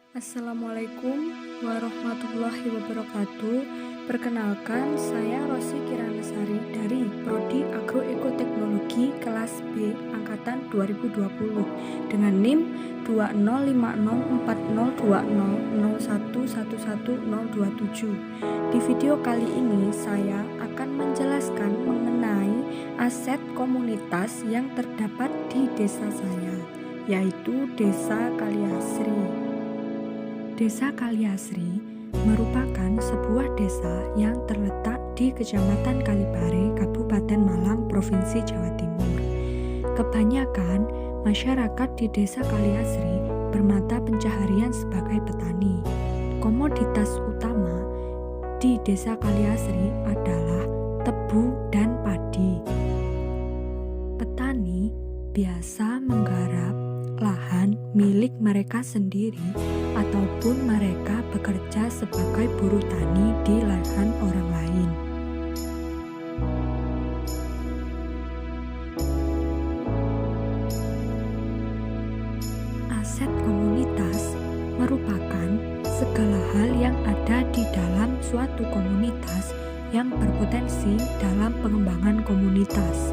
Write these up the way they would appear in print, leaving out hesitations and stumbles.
Assalamualaikum warahmatullahi wabarakatuh. Perkenalkan, saya Rosi Kiranasari dari Prodi Agroekoteknologi kelas B angkatan 2020 dengan NIM 205040200111127. Di video kali ini saya akan menjelaskan mengenai aset komunitas yang terdapat di desa saya, yaitu Desa Kaliasri. Desa Kaliasri merupakan sebuah desa yang terletak di Kecamatan Kalipare, Kabupaten Malang, Provinsi Jawa Timur. Kebanyakan masyarakat di Desa Kaliasri bermata pencaharian sebagai petani. Komoditas utama di Desa Kaliasri adalah tebu dan padi. Petani biasa menggarap lahan milik mereka sendiri ataupun mereka bekerja sebagai buruh tani di lahan orang lain. Aset komunitas merupakan segala hal yang ada di dalam suatu komunitas yang berpotensi dalam pengembangan komunitas.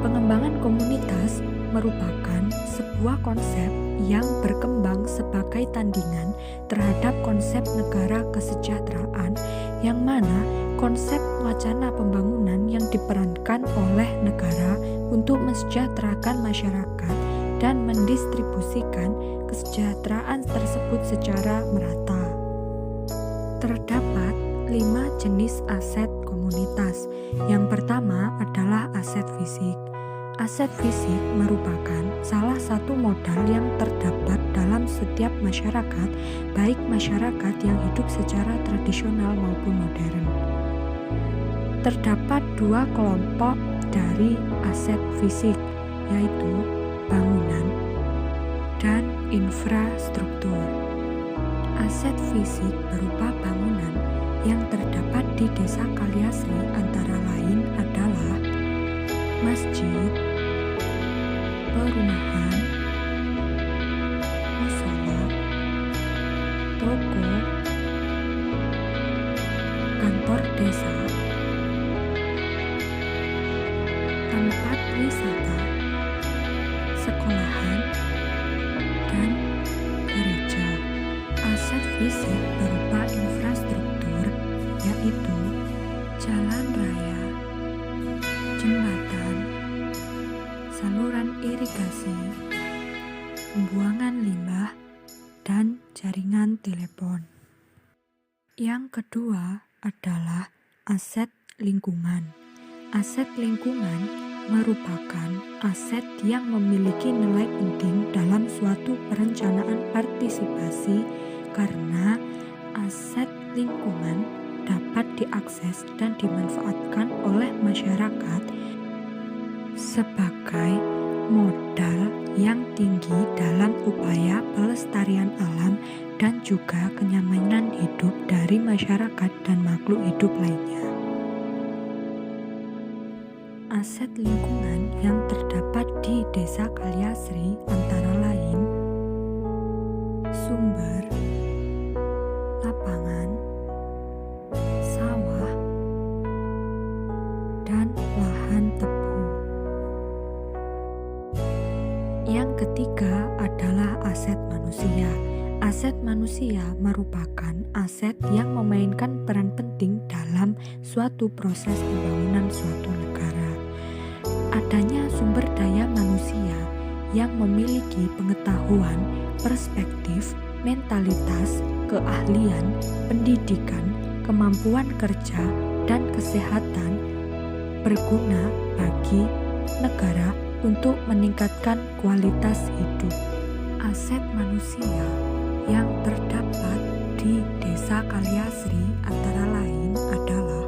Pengembangan komunitas merupakan sebuah konsep yang berkembang sebagai tandingan terhadap konsep negara kesejahteraan, yang mana konsep wacana pembangunan yang diperankan oleh negara untuk mensejahterakan masyarakat dan mendistribusikan kesejahteraan tersebut secara merata. Terdapat 5 jenis aset komunitas. Yang pertama adalah aset fisik. Aset fisik merupakan salah satu modal yang terdapat dalam setiap masyarakat, baik masyarakat yang hidup secara tradisional maupun modern. Terdapat 2 kelompok dari aset fisik, yaitu bangunan dan infrastruktur. Aset fisik berupa bangunan yang terdapat di Desa Kaliasri antara lain adalah masjid, perumahan, musola, toko, kantor desa, tempat wisata, sekolahan, dan gereja. Aset fisik berupa infrastruktur, yaitu jalan raya, jembatan, saluran irigasi, pembuangan limbah, dan jaringan telepon. Yang kedua adalah aset lingkungan. Aset lingkungan merupakan aset yang memiliki nilai penting dalam suatu perencanaan partisipasi karena aset lingkungan dapat diakses dan dimanfaatkan oleh masyarakat sebagai modal yang tinggi dalam upaya pelestarian alam dan juga kenyamanan hidup dari masyarakat dan makhluk hidup lainnya. Aset lingkungan yang terdapat di Desa Kaliasri antara lain sumber, lapangan, sawah, dan lahan tebu. Yang ketiga adalah aset manusia. Aset manusia merupakan aset yang memainkan peran penting dalam suatu proses pembangunan suatu negara. Adanya sumber daya manusia yang memiliki pengetahuan, perspektif, mentalitas, keahlian, pendidikan, kemampuan kerja, dan kesehatan berguna bagi negara untuk meningkatkan kualitas hidup. Aset manusia yang terdapat di Desa Kaliasri antara lain adalah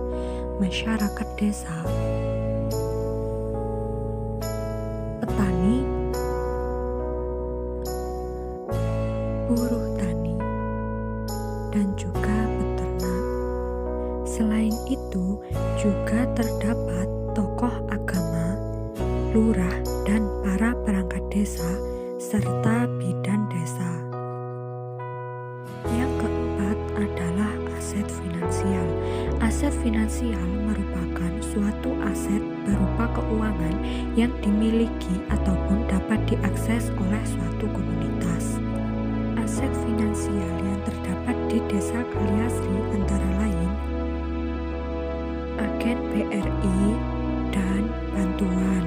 masyarakat desa, petani, buruh tani, dan juga peternak. Selain itu, juga terdapat tokoh agama, lurah, dan para perangkat desa, serta bidan desa. Aset finansial merupakan suatu aset berupa keuangan yang dimiliki ataupun dapat diakses oleh suatu komunitas. Aset finansial yang terdapat di Desa Kaliasri antara lain agen BRI dan bantuan.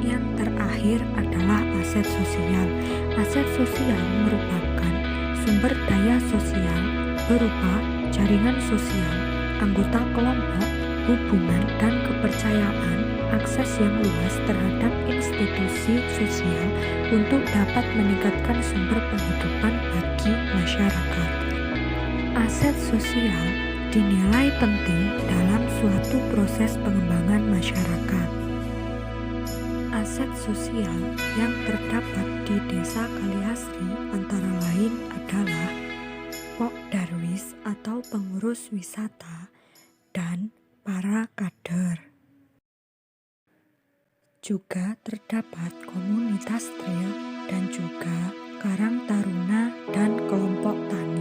Yang terakhir adalah aset sosial. Aset sosial merupakan sumber daya sosial berupa jaringan sosial, anggota kelompok, hubungan dan kepercayaan, akses yang luas terhadap institusi sosial untuk dapat meningkatkan sumber penghidupan bagi masyarakat. Aset sosial dinilai penting dalam suatu proses pengembangan masyarakat. Aset sosial yang terdapat di Desa Kaliasri antara lain adalah Pok Darwis atau pengurus wisata dan para kader. Juga terdapat komunitas trail dan juga Karang Taruna dan kelompok tani.